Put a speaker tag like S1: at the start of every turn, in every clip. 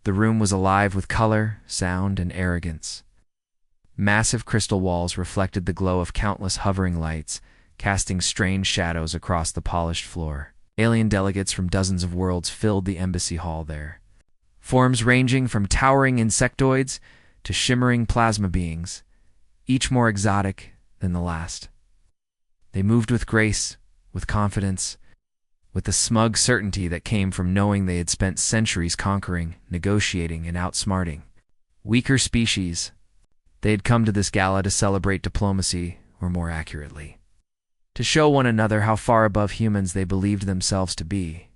S1: The room was alive with color, sound, and arrogance. Massive crystal walls reflected the glow of countless hovering lights, casting strange shadows across the polished floor. Alien delegates from dozens of worlds filled the embassy hall there. Forms ranging from towering insectoids to shimmering plasma beings, each more exotic than the last. They moved with grace, with confidence, with the smug certainty that came from knowing they had spent centuries conquering, negotiating, and outsmarting weaker species. They had come to this gala to celebrate diplomacy, or more accurately, to show one another how far above humans they believed themselves to be.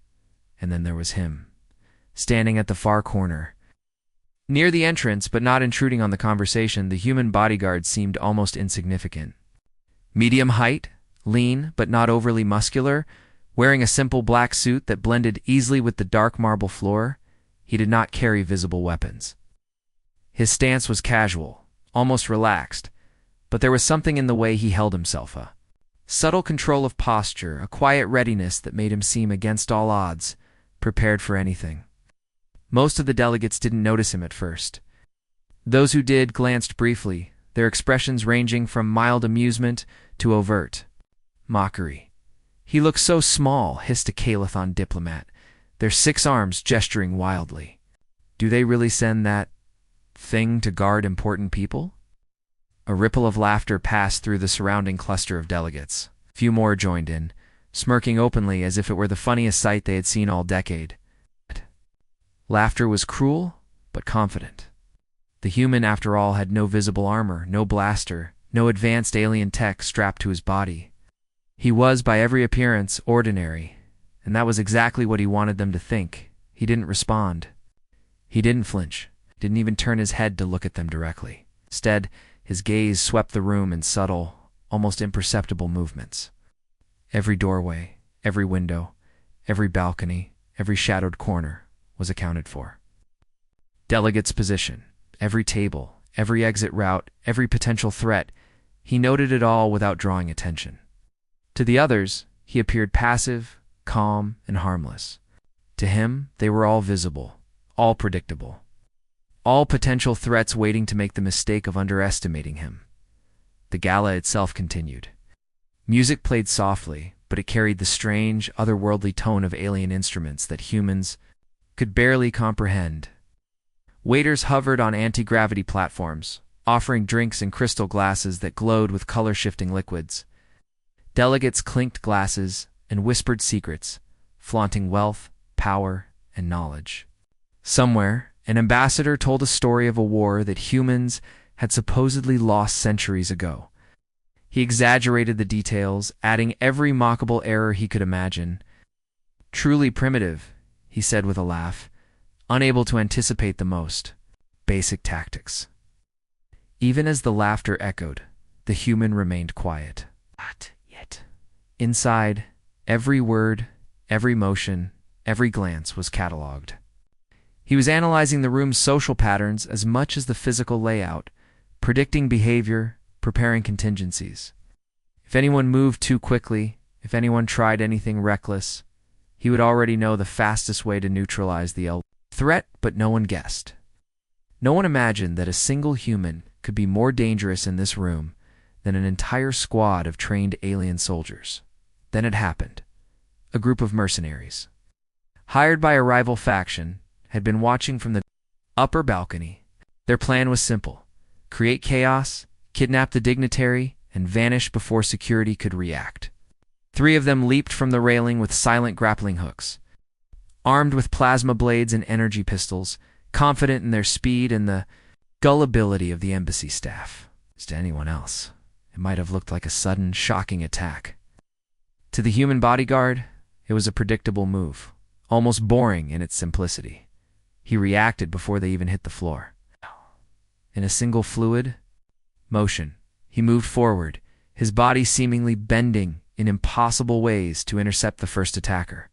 S1: And then there was him, standing at the far corner. Near the entrance, but not intruding on the conversation, the human bodyguard seemed almost insignificant. Medium height, lean but not overly muscular, wearing a simple black suit that blended easily with the dark marble floor, he did not carry visible weapons. His stance was casual, almost relaxed, but there was something in the way he held himself, a subtle control of posture, a quiet readiness that made him seem against all odds, prepared for anything. Most of the delegates didn't notice him at first. Those who did glanced briefly, their expressions ranging from mild amusement to overt mockery. "He looks so small," hissed a Calathon diplomat, their 6 arms gesturing wildly. "Do they really send that thing to guard important people?" A ripple of laughter passed through the surrounding cluster of delegates. Few more joined in, smirking openly as if it were the funniest sight they had seen all decade. Laughter was cruel, but confident. The human, after all, had no visible armor, no blaster, no advanced alien tech strapped to his body. He was, by every appearance, ordinary, and that was exactly what he wanted them to think. He didn't respond. He didn't flinch, didn't even turn his head to look at them directly. Instead, his gaze swept the room in subtle, almost imperceptible movements. Every doorway, every window, every balcony, every shadowed corner was accounted for. Delegates' position, every table, every exit route, every potential threat, he noted it all without drawing attention. To the others, he appeared passive, calm, and harmless. To him, they were all visible, all predictable, all potential threats waiting to make the mistake of underestimating him. The gala itself continued. Music played softly, but it carried the strange, otherworldly tone of alien instruments that humans could barely comprehend. Waiters hovered on anti-gravity platforms, offering drinks in crystal glasses that glowed with color-shifting liquids. Delegates clinked glasses and whispered secrets, flaunting wealth, power, and knowledge. Somewhere, an ambassador told a story of a war that humans had supposedly lost centuries ago. He exaggerated the details, adding every mockable error he could imagine. "Truly primitive," he said with a laugh, unable to anticipate the most basic tactics. Even as the laughter echoed, the human remained quiet. Not yet. Inside, every word, every motion, every glance was catalogued. He was analyzing the room's social patterns as much as the physical layout, predicting behavior, preparing contingencies. If anyone moved too quickly, if anyone tried anything reckless, he would already know the fastest way to neutralize the threat, but no one guessed. No one imagined that a single human could be more dangerous in this room than an entire squad of trained alien soldiers. Then it happened. A group of mercenaries, hired by a rival faction, had been watching from the upper balcony. Their plan was simple: create chaos, kidnap the dignitary, and vanish before security could react. 3 of them leaped from the railing with silent grappling hooks, armed with plasma blades and energy pistols, confident in their speed and the gullibility of the embassy staff. As to anyone else, it might have looked like a sudden, shocking attack. To the human bodyguard, it was a predictable move, almost boring in its simplicity. He reacted before they even hit the floor. In a single fluid motion, he moved forward, his body seemingly bending in impossible ways to intercept the first attacker.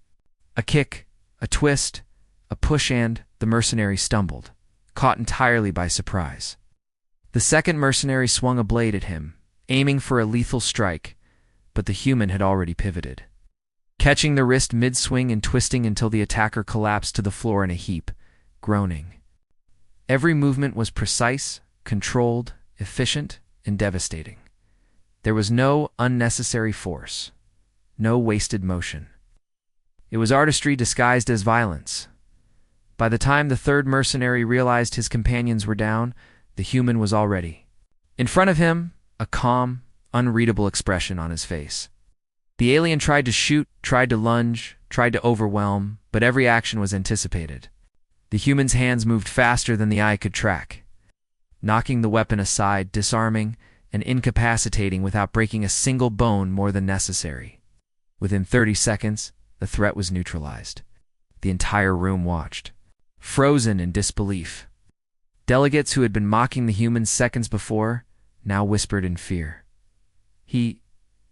S1: A kick, a twist, a push, and the mercenary stumbled, caught entirely by surprise. The second mercenary swung a blade at him, aiming for a lethal strike, but the human had already pivoted, catching the wrist mid-swing and twisting until the attacker collapsed to the floor in a heap, groaning. Every movement was precise, controlled, efficient, and devastating. There was no unnecessary force, no wasted motion. It was artistry disguised as violence. By the time the third mercenary realized his companions were down, the human was already. In front of him, a calm, unreadable expression on his face. The alien tried to shoot, tried to lunge, tried to overwhelm, but every action was anticipated. The human's hands moved faster than the eye could track, knocking the weapon aside, disarming, and incapacitating without breaking a single bone more than necessary. Within 30 seconds, the threat was neutralized. The entire room watched, frozen in disbelief. Delegates who had been mocking the humans seconds before now whispered in fear. He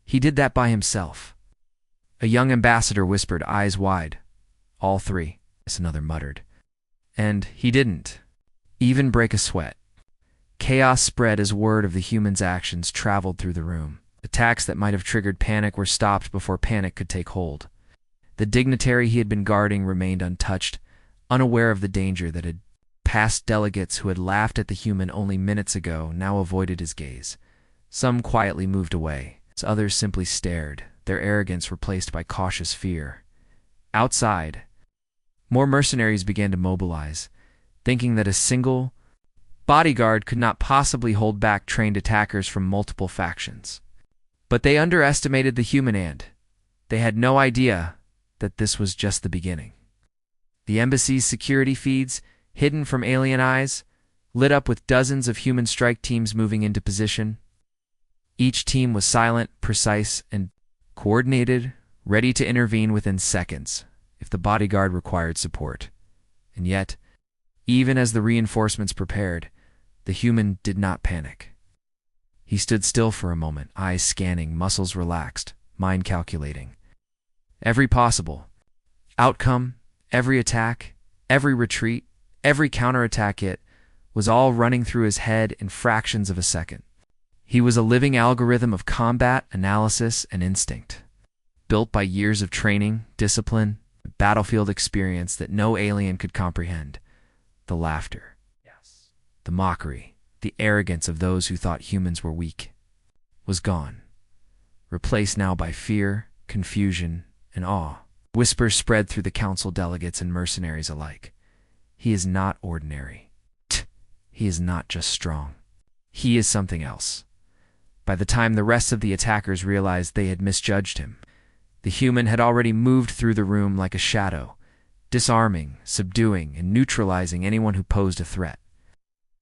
S1: did that by himself. A young ambassador whispered, eyes wide. All three, another muttered. And he didn't even break a sweat. Chaos spread as word of the human's actions traveled through the room. Attacks that might have triggered panic were stopped before panic could take hold. The dignitary he had been guarding remained untouched, unaware of the danger that had past delegates who had laughed at the human only minutes ago now avoided his gaze. Some quietly moved away, as others simply stared, their arrogance replaced by cautious fear. Outside, more mercenaries began to mobilize, thinking that a single bodyguard could not possibly hold back trained attackers from multiple factions. But they underestimated the human ant. They had no idea that this was just the beginning. The embassy's security feeds, hidden from alien eyes, lit up with dozens of human strike teams moving into position. Each team was silent, precise, and coordinated, ready to intervene within seconds if the bodyguard required support. And yet, even as the reinforcements prepared, the human did not panic. He stood still for a moment, eyes scanning, muscles relaxed, mind calculating. Every possible outcome, every attack, every retreat, every counterattack hit was all running through his head in fractions of a second. He was a living algorithm of combat, analysis, and instinct, built by years of training, discipline, battlefield experience that no alien could comprehend. The laughter, the mockery, the arrogance of those who thought humans were weak was gone, replaced now by fear, confusion, and awe. Whispers spread through the council delegates and mercenaries alike. He is not ordinary. He is not just strong. He is something else. By the time the rest of the attackers realized they had misjudged him, the human had already moved through the room like a shadow, disarming, subduing, and neutralizing anyone who posed a threat.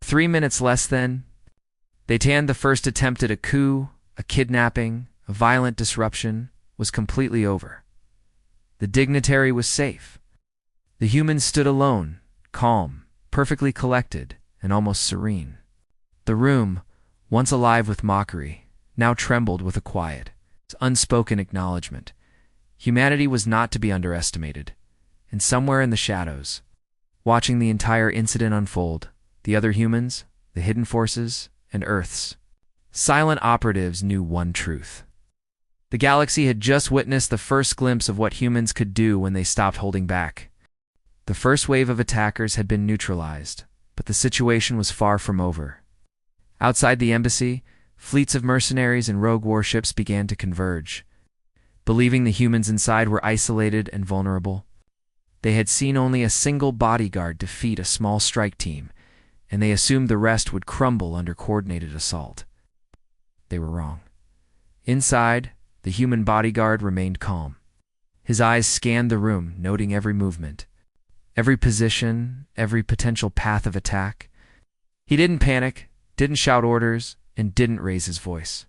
S1: 3 minutes less then, the first attempt at a coup, a kidnapping, a violent disruption, was completely over. The dignitary was safe. The human stood alone, calm, perfectly collected, and almost serene. The room, once alive with mockery, now trembled with a quiet, unspoken acknowledgement. Humanity was not to be underestimated, and somewhere in the shadows, watching the entire incident unfold, the other humans, the hidden forces, and Earth's silent operatives knew one truth. The galaxy had just witnessed the first glimpse of what humans could do when they stopped holding back. The first wave of attackers had been neutralized, but the situation was far from over. Outside the embassy, fleets of mercenaries and rogue warships began to converge. Believing the humans inside were isolated and vulnerable, they had seen only a single bodyguard defeat a small strike team, and they assumed the rest would crumble under coordinated assault. They were wrong. Inside, the human bodyguard remained calm. His eyes scanned the room, noting every movement, every position, every potential path of attack. He didn't panic, didn't shout orders, and didn't raise his voice.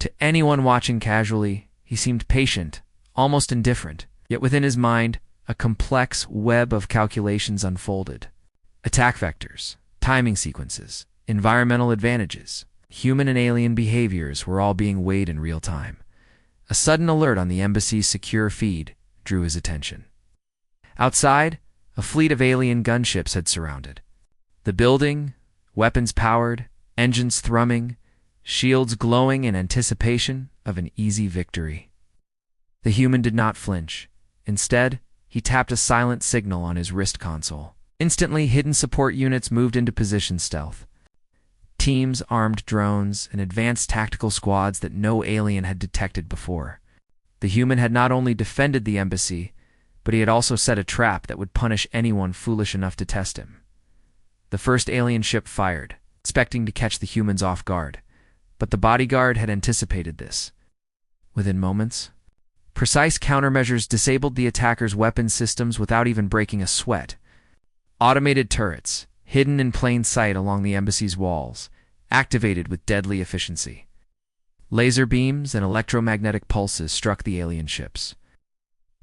S1: To anyone watching casually, he seemed patient, almost indifferent, yet within his mind, a complex web of calculations unfolded. Attack vectors, timing sequences, environmental advantages, human and alien behaviors were all being weighed in real time. A sudden alert on the embassy's secure feed drew his attention. Outside, a fleet of alien gunships had surrounded the building, weapons powered, engines thrumming, shields glowing in anticipation of an easy victory. The human did not flinch. Instead, he tapped a silent signal on his wrist console. Instantly, hidden support units moved into position stealth. Teams, armed drones, and advanced tactical squads that no alien had detected before. The human had not only defended the embassy, but he had also set a trap that would punish anyone foolish enough to test him. The first alien ship fired, expecting to catch the humans off guard, but the Bodyguard had anticipated this. Within moments, precise countermeasures disabled the attackers' weapon systems without even breaking a sweat. Automated turrets, hidden in plain sight along the embassy's walls, activated with deadly efficiency. Laser beams and electromagnetic pulses struck the alien ships,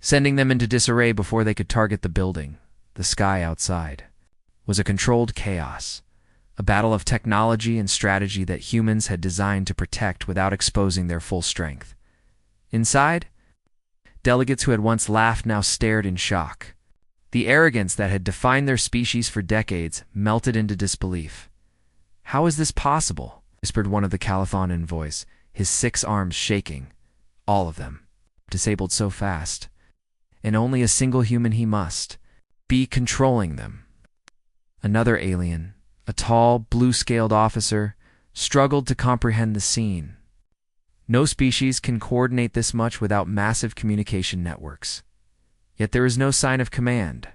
S1: sending them into disarray before they could target the building. The sky outside was a controlled chaos, a battle of technology and strategy that humans had designed to protect without exposing their full strength. Inside, delegates who had once laughed now stared in shock. The arrogance that had defined their species for decades melted into disbelief. "How is this possible?" whispered one of the Calathon voice, his 6 arms shaking, all of them, disabled so fast. And only a single human he must be controlling them. Another alien, a tall, blue-scaled officer, struggled to comprehend the scene. No species can coordinate this much without massive communication networks. Yet there is no sign of command.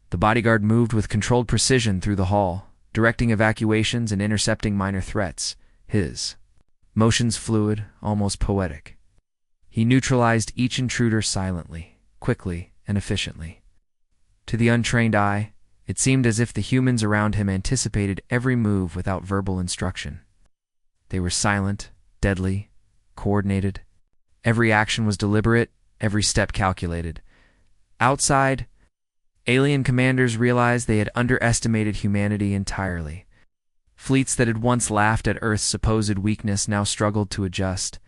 S1: The Bodyguard moved with controlled precision through the hall, directing evacuations and intercepting minor threats. His motions fluid, almost poetic. He neutralized each intruder silently, quickly, and efficiently. To the untrained eye, it seemed as if the humans around him anticipated every move without verbal instruction. They were silent, deadly, coordinated. Every action was deliberate, every step calculated. Outside, alien commanders realized they had underestimated humanity entirely. Fleets that had once laughed at Earth's supposed weakness now struggled to adjust.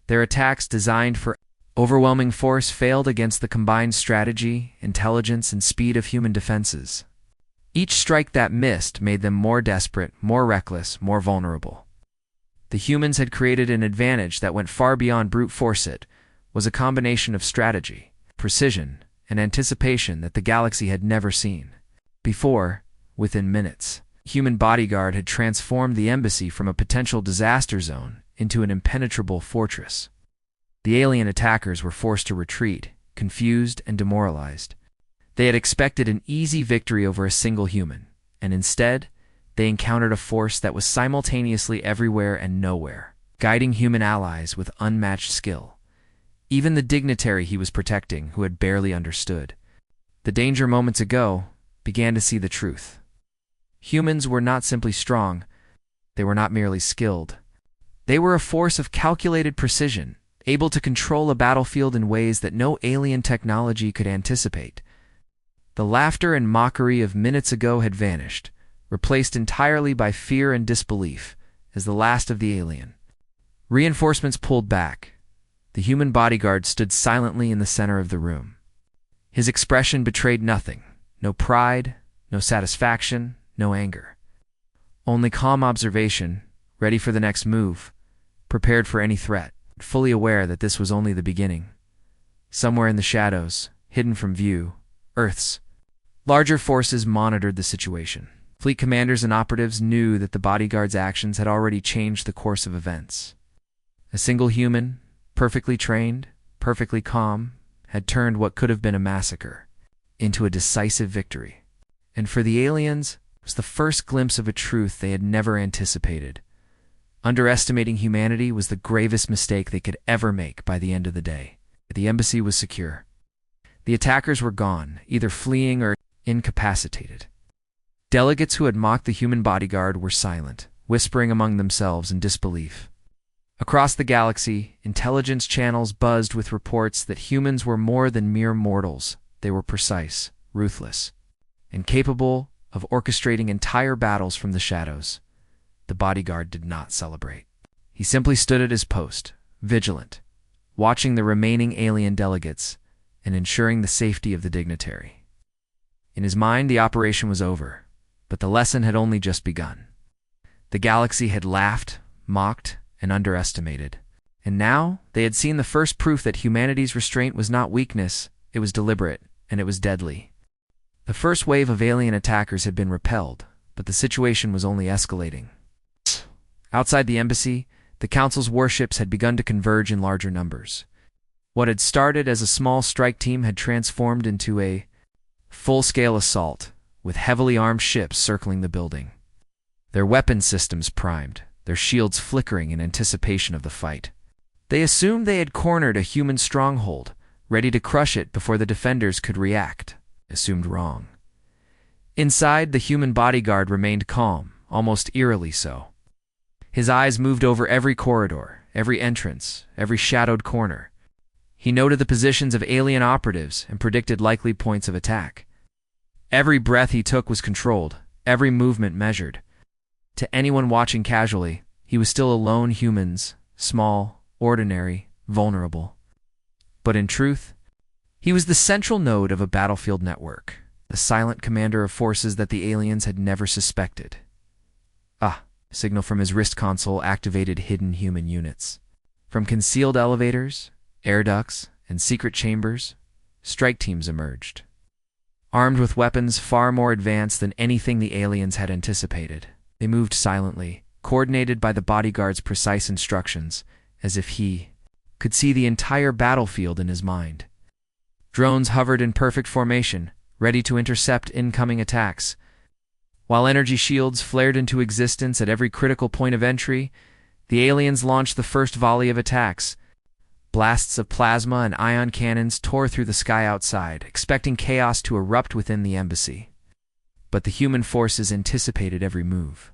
S1: Their attacks, designed for overwhelming force, failed against the combined strategy, intelligence, and speed of human defenses. Each strike that missed made them more desperate, more reckless, more vulnerable. The humans had created an advantage that went far beyond brute force. It was a combination of strategy, precision, and anticipation that the galaxy had never seen before. Within minutes, human Bodyguard had transformed the embassy from a potential disaster zone into an impenetrable fortress. The alien attackers were forced to retreat, confused and demoralized. They had expected an easy victory over a single human, and instead, they encountered a force that was simultaneously everywhere and nowhere, guiding human allies with unmatched skill. Even the dignitary he was protecting, who had barely understood the danger moments ago, began to see the truth. Humans were not simply strong. They were not merely skilled. They were a force of calculated precision, able to control a battlefield in ways that no alien technology could anticipate. The laughter and mockery of minutes ago had vanished, replaced entirely by fear and disbelief, as the last of the alien reinforcements pulled back. The human Bodyguard stood silently in the center of the room. His expression betrayed nothing, no pride, no satisfaction, no anger. Only calm observation, ready for the next move, prepared for any threat, fully aware that this was only the beginning. Somewhere in the shadows, hidden from view, Earth's larger forces monitored the situation. Fleet commanders and operatives knew that the Bodyguard's actions had already changed the course of events. A single human, perfectly trained, perfectly calm, had turned what could have been a massacre into a decisive victory. And for the aliens, it was the first glimpse of a truth they had never anticipated. Underestimating humanity was the gravest mistake they could ever make. By the end of the day, the embassy was secure. The attackers were gone, either fleeing or incapacitated. Delegates who had mocked the human Bodyguard were silent, whispering among themselves in disbelief. Across the galaxy, intelligence channels buzzed with reports that humans were more than mere mortals. They were precise, ruthless, and capable of orchestrating entire battles from the shadows. The Bodyguard did not celebrate. He simply stood at his post, vigilant, watching the remaining alien delegates and ensuring the safety of the dignitary. In his mind, the operation was over, but the lesson had only just begun. The galaxy had laughed, mocked, and underestimated. And now they had seen the first proof that humanity's restraint was not weakness, it was deliberate, and it was deadly. The first wave of alien attackers had been repelled, but the situation was only escalating. Outside the embassy, the Council's warships had begun to converge in larger numbers. What had started as a small strike team had transformed into a full-scale assault, with heavily armed ships circling the building. Their weapon systems primed, their shields flickering in anticipation of the fight. They assumed they had cornered a human stronghold, ready to crush it before the defenders could react. Assumed wrong. Inside, the human bodyguard remained calm, almost eerily so. His eyes moved over every corridor, every entrance, every shadowed corner. He noted the positions of alien operatives and predicted likely points of attack. Every breath he took was controlled, every movement measured. To anyone watching casually, he was still a lone human, small, ordinary, vulnerable. But in truth, he was the central node of a battlefield network, the silent commander of forces that the aliens had never suspected. Signal from his wrist console activated hidden human units. From concealed elevators, air ducts, and secret chambers, strike teams emerged. Armed with weapons far more advanced than anything the aliens had anticipated, they moved silently, coordinated by the bodyguard's precise instructions, as if he could see the entire battlefield in his mind. Drones hovered in perfect formation, ready to intercept incoming attacks. While energy shields flared into existence at every critical point of entry, the aliens launched the first volley of attacks. Blasts of plasma and ion cannons tore through the sky outside, expecting chaos to erupt within the embassy. But the human forces anticipated every move.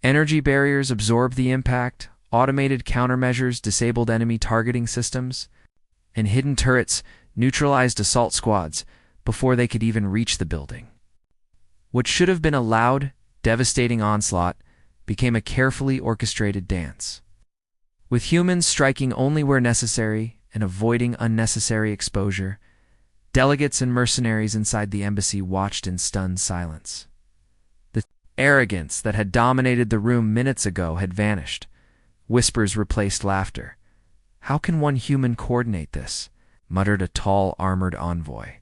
S1: Energy barriers absorbed the impact, automated countermeasures disabled enemy targeting systems, and hidden turrets neutralized assault squads before they could even reach the building. What should have been a loud, devastating onslaught became a carefully orchestrated dance. With humans striking only where necessary and avoiding unnecessary exposure, delegates and mercenaries inside the embassy watched in stunned silence. The arrogance that had dominated the room minutes ago had vanished. Whispers replaced laughter. "How can one human coordinate this?" muttered a tall, armored envoy.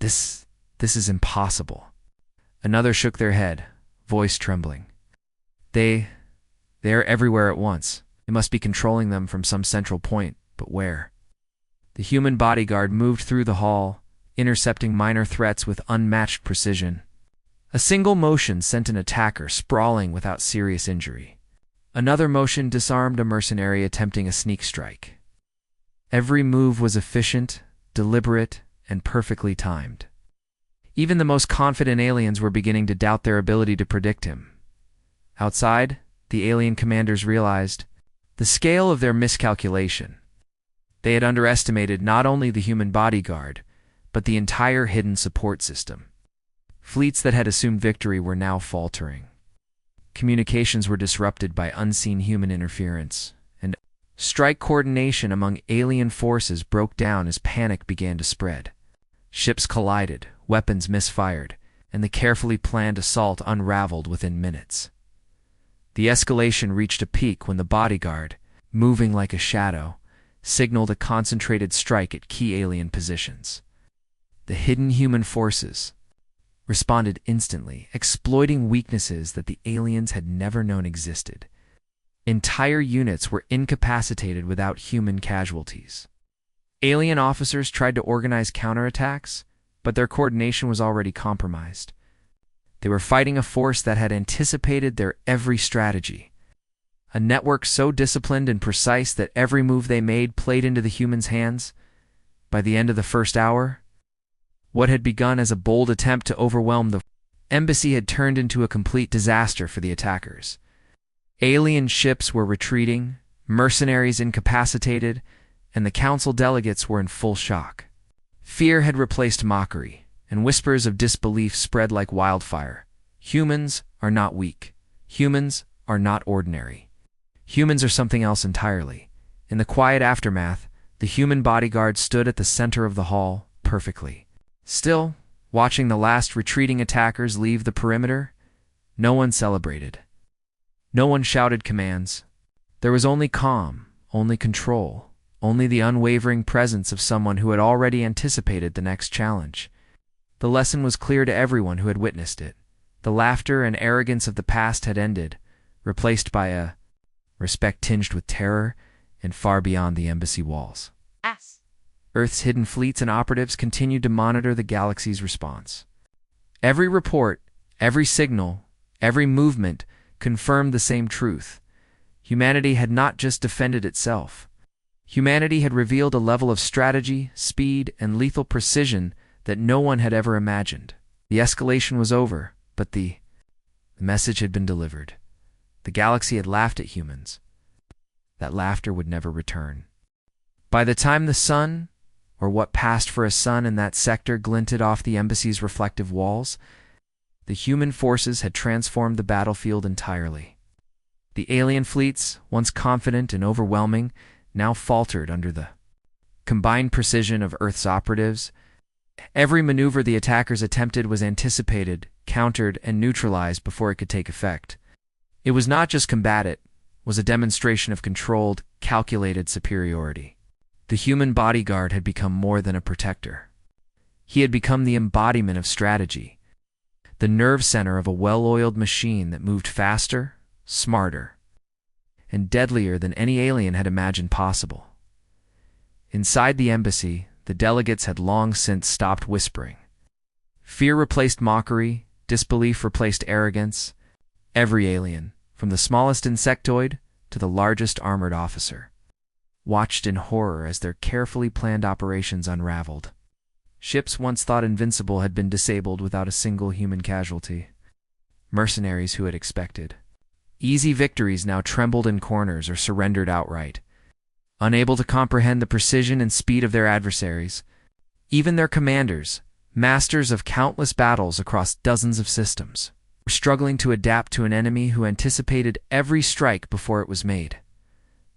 S1: This is impossible." Another shook their head, voice trembling. They are everywhere at once. They must be controlling them from some central point, but where? The human bodyguard moved through the hall, intercepting minor threats with unmatched precision. A single motion sent an attacker sprawling without serious injury. Another motion disarmed a mercenary attempting a sneak strike. Every move was efficient, deliberate, and perfectly timed. Even the most confident aliens were beginning to doubt their ability to predict him. Outside, the alien commanders realized the scale of their miscalculation. They had underestimated not only the human bodyguard, but the entire hidden support system. Fleets that had assumed victory were now faltering. Communications were disrupted by unseen human interference, and strike coordination among alien forces broke down as panic began to spread. Ships collided, weapons misfired, and the carefully planned assault unraveled within minutes. The escalation reached a peak when the bodyguard, moving like a shadow, signaled a concentrated strike at key alien positions. The hidden human forces responded instantly, exploiting weaknesses that the aliens had never known existed. Entire units were incapacitated without human casualties. Alien officers tried to organize counterattacks, but their coordination was already compromised. They were fighting a force that had anticipated their every strategy. A network so disciplined and precise that every move they made played into the humans' hands. By the end of the first hour, what had begun as a bold attempt to overwhelm the embassy had turned into a complete disaster for the attackers. Alien ships were retreating, mercenaries incapacitated, and the council delegates were in full shock. Fear had replaced mockery, and whispers of disbelief spread like wildfire. Humans are not weak. Humans are not ordinary. Humans are something else entirely. In the quiet aftermath, the human bodyguard stood at the center of the hall, perfectly still, watching the last retreating attackers leave the perimeter. No one celebrated. No one shouted commands. There was only calm, only control, only the unwavering presence of someone who had already anticipated the next challenge. The lesson was clear to everyone who had witnessed it. The laughter and arrogance of the past had ended, replaced by a respect tinged with terror and far beyond the embassy walls. Earth's hidden fleets and operatives continued to monitor the galaxy's response. Every report, every signal, every movement confirmed the same truth. Humanity had not just defended itself. Humanity had revealed a level of strategy, speed, and lethal precision that no one had ever imagined. The escalation was over, but the message had been delivered. The galaxy had laughed at humans. That laughter would never return. By the time the sun, or what passed for a sun in that sector, glinted off the embassy's reflective walls, the human forces had transformed the battlefield entirely. The alien fleets, once confident and overwhelming, now faltered under the combined precision of Earth's operatives. Every maneuver the attackers attempted was anticipated, countered, and neutralized before it could take effect. It was not just combat, it was a demonstration of controlled, calculated superiority. The human bodyguard had become more than a protector. He had become the embodiment of strategy, the nerve center of a well-oiled machine that moved faster, smarter, and deadlier than any alien had imagined possible. Inside the embassy, the delegates had long since stopped whispering. Fear replaced mockery, disbelief replaced arrogance. Every alien, from the smallest insectoid to the largest armored officer, watched in horror as their carefully planned operations unraveled. Ships once thought invincible had been disabled without a single human casualty. Mercenaries who had expected easy victories now trembled in corners or surrendered outright. Unable to comprehend the precision and speed of their adversaries, even their commanders, masters of countless battles across dozens of systems, were struggling to adapt to an enemy who anticipated every strike before it was made.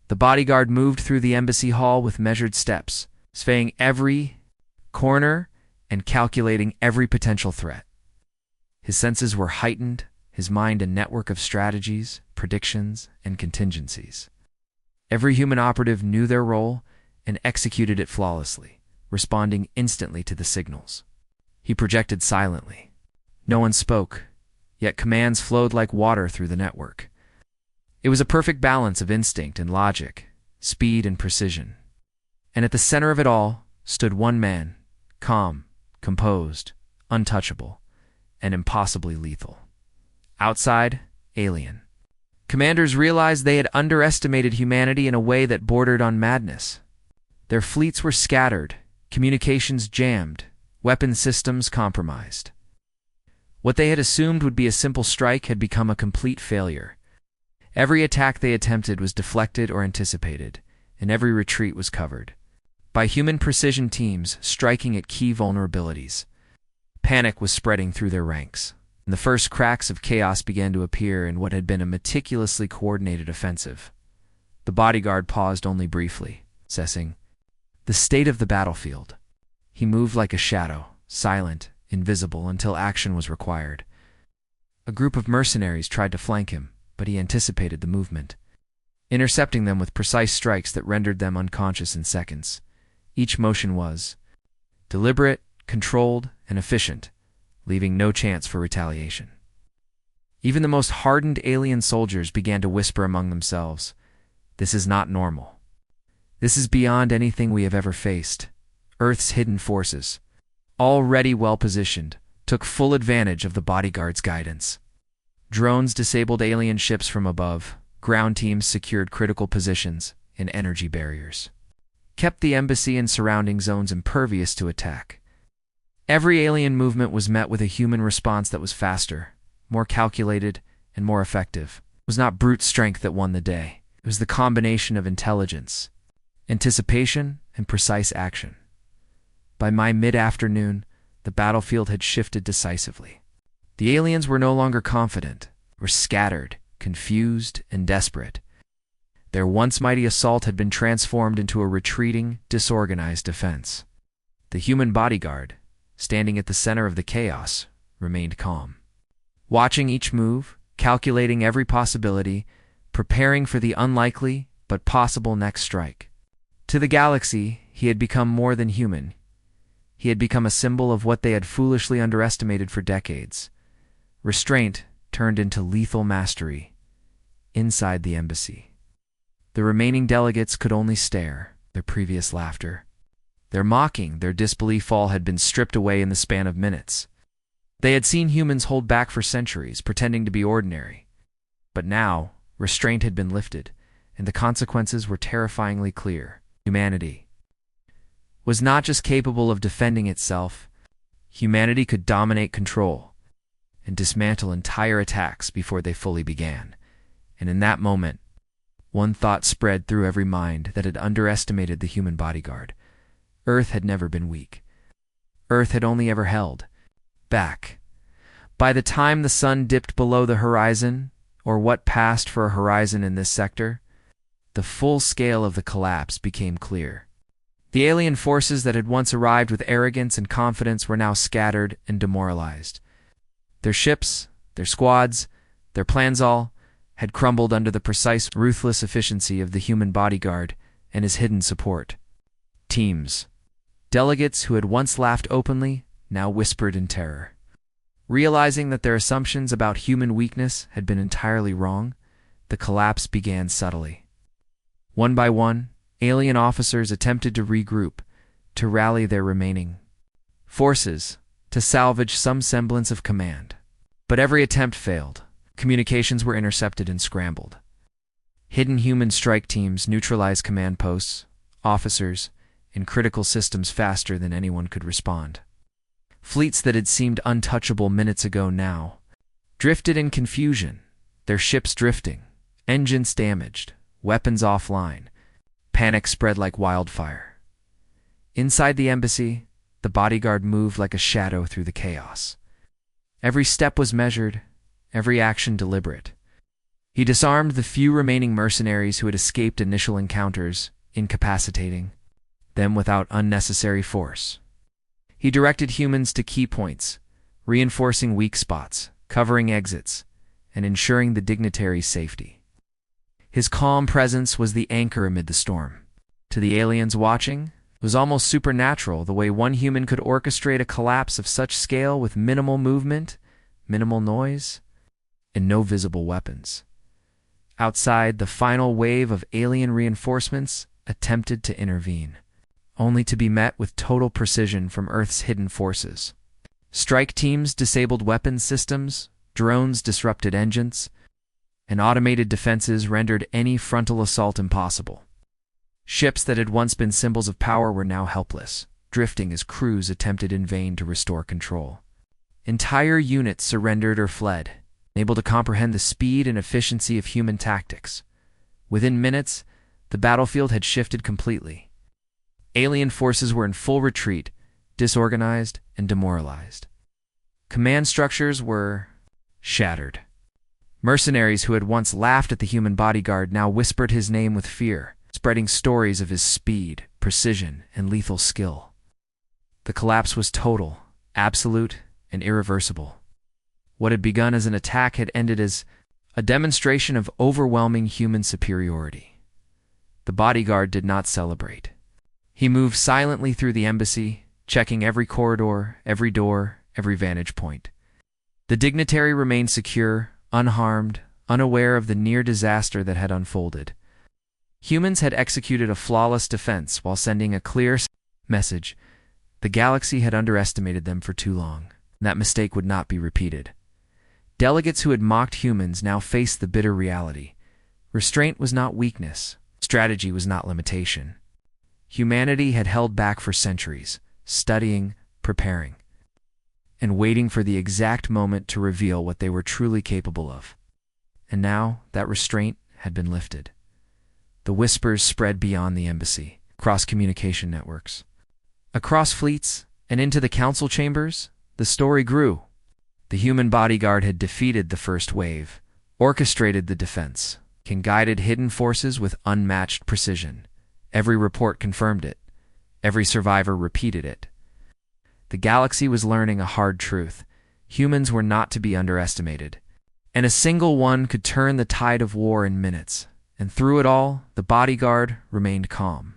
S1: The bodyguard moved through the embassy hall with measured steps, surveying every corner and calculating every potential threat. His senses were heightened, his mind a network of strategies, predictions, and contingencies. Every human operative knew their role and executed it flawlessly, responding instantly to the signals. He projected silently. No one spoke, yet commands flowed like water through the network. It was a perfect balance of instinct and logic, speed and precision. And at the center of it all stood one man, calm, composed, untouchable, and impossibly lethal. Outside, alien. Commanders realized they had underestimated humanity in a way that bordered on madness. Their fleets were scattered, communications jammed, weapon systems compromised. What they had assumed would be a simple strike had become a complete failure. Every attack they attempted was deflected or anticipated, and every retreat was covered by human precision teams striking at key vulnerabilities. Panic was spreading through their ranks, and the first cracks of chaos began to appear in what had been a meticulously coordinated offensive. The bodyguard paused only briefly, assessing the state of the battlefield. He moved like a shadow, silent, invisible, until action was required. A group of mercenaries tried to flank him, but he anticipated the movement, intercepting them with precise strikes that rendered them unconscious in seconds. Each motion was deliberate, controlled, and efficient, leaving no chance for retaliation. Even the most hardened alien soldiers began to whisper among themselves, "This is not normal. This is beyond anything we have ever faced." Earth's hidden forces, already well-positioned, took full advantage of the bodyguard's guidance. Drones disabled alien ships from above, ground teams secured critical positions and energy barriers, kept the embassy and surrounding zones impervious to attack. Every alien movement was met with a human response that was faster, more calculated, and more effective. It was not brute strength that won the day. It was the combination of intelligence, anticipation, and precise action. By mid-afternoon, the battlefield had shifted decisively. The aliens were no longer confident, were scattered, confused, and desperate. Their once mighty assault had been transformed into a retreating, disorganized defense. The human bodyguard, standing at the center of the chaos, remained calm, watching each move, calculating every possibility, preparing for the unlikely but possible next strike. To the galaxy, he had become more than human. He had become a symbol of what they had foolishly underestimated for decades. Restraint turned into lethal mastery inside the embassy. The remaining delegates could only stare, their previous laughter, their mocking, their disbelief all had been stripped away in the span of minutes. They had seen humans hold back for centuries, pretending to be ordinary. But now, restraint had been lifted, and the consequences were terrifyingly clear. Humanity was not just capable of defending itself, humanity could dominate control and dismantle entire attacks before they fully began. And in that moment, one thought spread through every mind that had underestimated the human bodyguard. Earth had never been weak. Earth had only ever held back. By the time the sun dipped below the horizon, or what passed for a horizon in this sector, the full scale of the collapse became clear. The alien forces that had once arrived with arrogance and confidence were now scattered and demoralized. Their ships, their squads, their plans all had crumbled under the precise, ruthless efficiency of the human bodyguard and his hidden support. Teams. Delegates who had once laughed openly now whispered in terror. Realizing that their assumptions about human weakness had been entirely wrong, the collapse began subtly. One by one, alien officers attempted to regroup, to rally their remaining forces, to salvage some semblance of command. But every attempt failed. Communications were intercepted and scrambled. Hidden human strike teams neutralized command posts, officers, and critical systems faster than anyone could respond. Fleets that had seemed untouchable minutes ago now drifted in confusion, their ships drifting, engines damaged, weapons offline. Panic spread like wildfire. Inside the embassy, the bodyguard moved like a shadow through the chaos. Every step was measured, every action deliberate. He disarmed the few remaining mercenaries who had escaped initial encounters, incapacitating them without unnecessary force. He directed humans to key points, reinforcing weak spots, covering exits, and ensuring the dignitaries' safety. His calm presence was the anchor amid the storm. To the aliens watching, it was almost supernatural the way one human could orchestrate a collapse of such scale with minimal movement, minimal noise, and no visible weapons. Outside, the final wave of alien reinforcements attempted to intervene, only to be met with total precision from Earth's hidden forces. Strike teams disabled weapons systems, drones disrupted engines, and automated defenses rendered any frontal assault impossible. Ships that had once been symbols of power were now helpless, drifting as crews attempted in vain to restore control. Entire units surrendered or fled, unable to comprehend the speed and efficiency of human tactics. Within minutes, the battlefield had shifted completely. Alien forces were in full retreat, disorganized and demoralized. Command structures were shattered. Mercenaries who had once laughed at the human bodyguard now whispered his name with fear, spreading stories of his speed, precision, and lethal skill. The collapse was total, absolute, and irreversible. What had begun as an attack had ended as a demonstration of overwhelming human superiority. The bodyguard did not celebrate. He moved silently through the embassy, checking every corridor, every door, every vantage point. The dignitary remained secure, unharmed, unaware of the near disaster that had unfolded. Humans had executed a flawless defense while sending a clear message. The galaxy had underestimated them for too long. That mistake would not be repeated. Delegates who had mocked humans now faced the bitter reality. Restraint was not weakness. Strategy was not limitation. Humanity had held back for centuries, studying, preparing, and waiting for the exact moment to reveal what they were truly capable of. And now that restraint had been lifted. The whispers spread beyond the embassy, across communication networks, across fleets, and into the council chambers. The story grew. The human bodyguard had defeated the first wave, orchestrated the defense, and guided hidden forces with unmatched precision. Every report confirmed it. Every survivor repeated it. The galaxy was learning a hard truth. Humans were not to be underestimated, and a single one could turn the tide of war in minutes. And through it all, the bodyguard remained calm.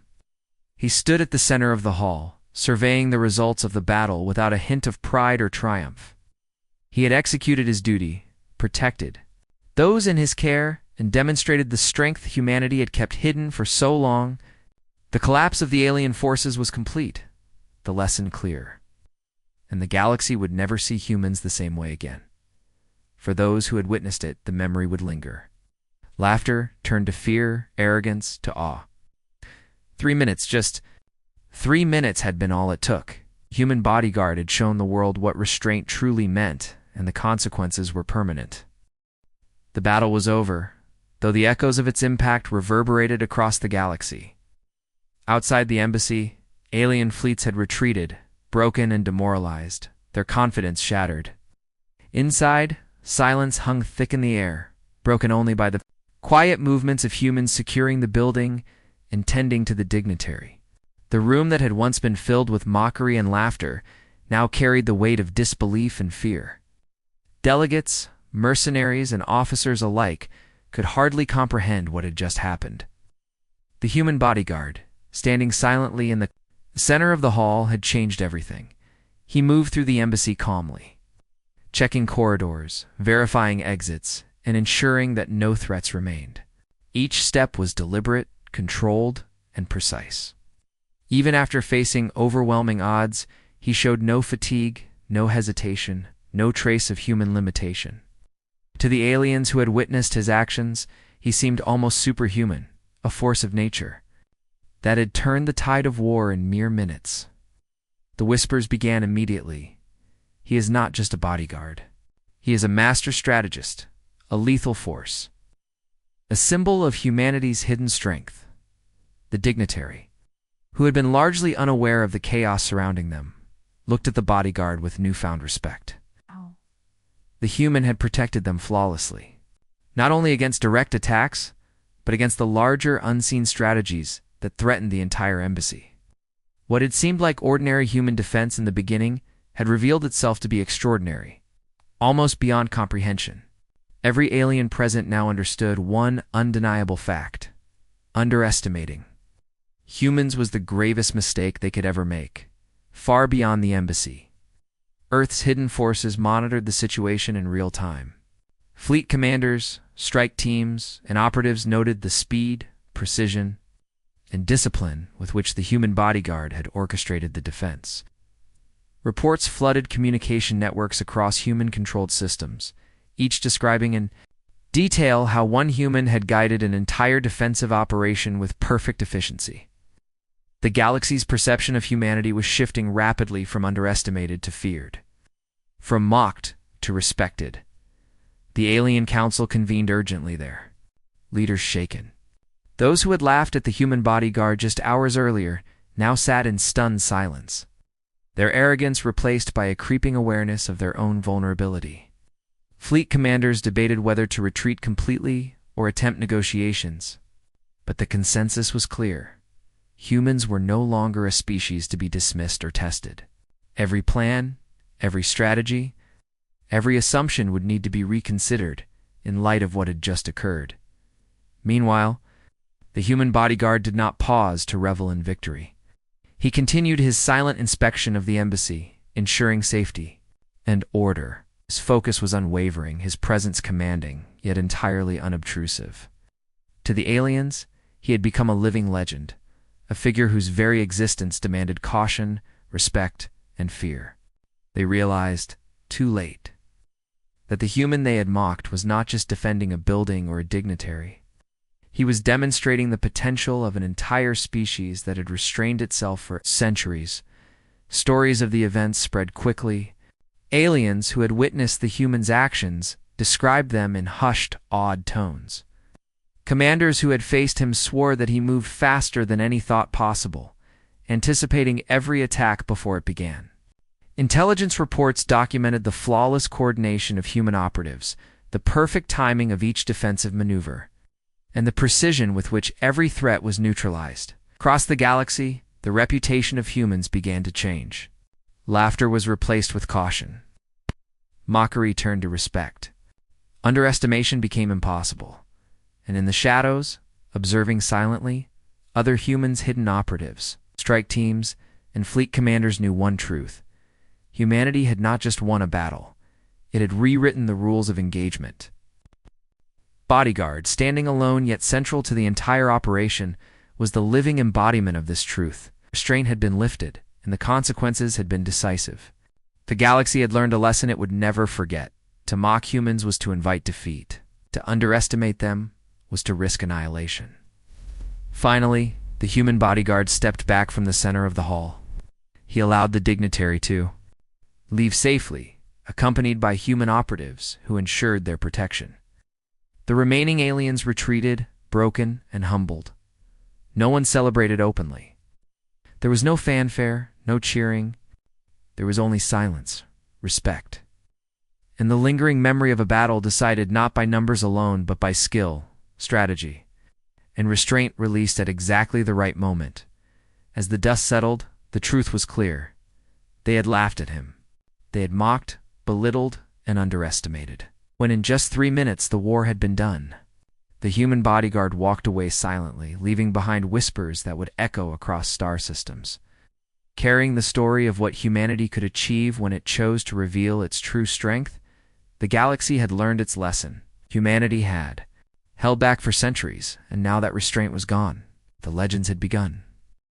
S1: He stood at the center of the hall, surveying the results of the battle without a hint of pride or triumph. He had executed his duty, protected those in his care, and demonstrated the strength humanity had kept hidden for so long. The collapse of the alien forces was complete, the lesson clear, and the galaxy would never see humans the same way again. For those who had witnessed it, the memory would linger. Laughter turned to fear, arrogance to awe. 3 minutes, just 3 minutes had been all it took. Human Bodyguard had shown the world what restraint truly meant, and the consequences were permanent. The battle was over, though the echoes of its impact reverberated across the galaxy. Outside the embassy, alien fleets had retreated, broken and demoralized, their confidence shattered. Inside, silence hung thick in the air, broken only by the quiet movements of humans securing the building and tending to the dignitary. The room that had once been filled with mockery and laughter now carried the weight of disbelief and fear. Delegates, mercenaries, and officers alike could hardly comprehend what had just happened. The human bodyguard, standing silently in the center of the hall, had changed everything. He moved through the embassy calmly, checking corridors, verifying exits, and ensuring that no threats remained. Each step was deliberate, controlled, and precise. Even after facing overwhelming odds, he showed no fatigue, no hesitation, no trace of human limitation. To the aliens who had witnessed his actions, he seemed almost superhuman, a force of nature that had turned the tide of war in mere minutes. The whispers began immediately. He is not just a bodyguard. He is a master strategist, a lethal force, a symbol of humanity's hidden strength. The dignitary, who had been largely unaware of the chaos surrounding them, looked at the bodyguard with newfound respect. The human had protected them flawlessly, not only against direct attacks, but against the larger unseen strategies that threatened the entire embassy. What had seemed like ordinary human defense in the beginning had revealed itself to be extraordinary, almost beyond comprehension. Every alien present now understood one undeniable fact: underestimating humans was the gravest mistake they could ever make, far beyond the embassy. Earth's hidden forces monitored the situation in real time. Fleet commanders, strike teams, and operatives noted the speed, precision, and discipline with which the human bodyguard had orchestrated the defense. Reports flooded communication networks across human-controlled systems, each describing in detail how one human had guided an entire defensive operation with perfect efficiency. The galaxy's perception of humanity was shifting rapidly from underestimated to feared, from mocked to respected. The alien council convened urgently there, leaders shaken. Those who had laughed at the human bodyguard just hours earlier now sat in stunned silence, their arrogance replaced by a creeping awareness of their own vulnerability. Fleet commanders debated whether to retreat completely or attempt negotiations, but the consensus was clear. Humans were no longer a species to be dismissed or tested. Every plan, every strategy, every assumption would need to be reconsidered in light of what had just occurred. Meanwhile, the human bodyguard did not pause to revel in victory. He continued his silent inspection of the embassy, ensuring safety and order. His focus was unwavering, his presence commanding, yet entirely unobtrusive. To the aliens, he had become a living legend, a figure whose very existence demanded caution, respect, and fear. They realized, too late, that the human they had mocked was not just defending a building or a dignitary. He was demonstrating the potential of an entire species that had restrained itself for centuries. Stories of the events spread quickly. Aliens who had witnessed the human's actions described them in hushed, awed tones. Commanders who had faced him swore that he moved faster than any thought possible, anticipating every attack before it began. Intelligence reports documented the flawless coordination of human operatives, the perfect timing of each defensive maneuver, and the precision with which every threat was neutralized. Across the galaxy, the reputation of humans began to change. Laughter was replaced with caution. Mockery turned to respect. Underestimation became impossible. And in the shadows, observing silently, other humans, hidden operatives, strike teams, and fleet commanders knew one truth. Humanity had not just won a battle. It had rewritten the rules of engagement. Bodyguard, standing alone yet central to the entire operation, was the living embodiment of this truth. Restraint had been lifted, and the consequences had been decisive. The galaxy had learned a lesson it would never forget. To mock humans was to invite defeat. To underestimate them was to risk annihilation. Finally, the human bodyguard stepped back from the center of the hall. He allowed the dignitary to leave safely, accompanied by human operatives who ensured their protection. The remaining aliens retreated, broken and humbled. No one celebrated openly. There was no fanfare, no cheering. There was only silence, respect, and the lingering memory of a battle decided not by numbers alone but by skill, strategy, and restraint released at exactly the right moment. As the dust settled, the truth was clear. They had laughed at him. They had mocked, belittled, and underestimated. When in just 3 minutes the war had been done, the human bodyguard walked away silently, leaving behind whispers that would echo across star systems, carrying the story of what humanity could achieve when it chose to reveal its true strength. The galaxy had learned its lesson. Humanity had held back for centuries, and now that restraint was gone, the legends had begun.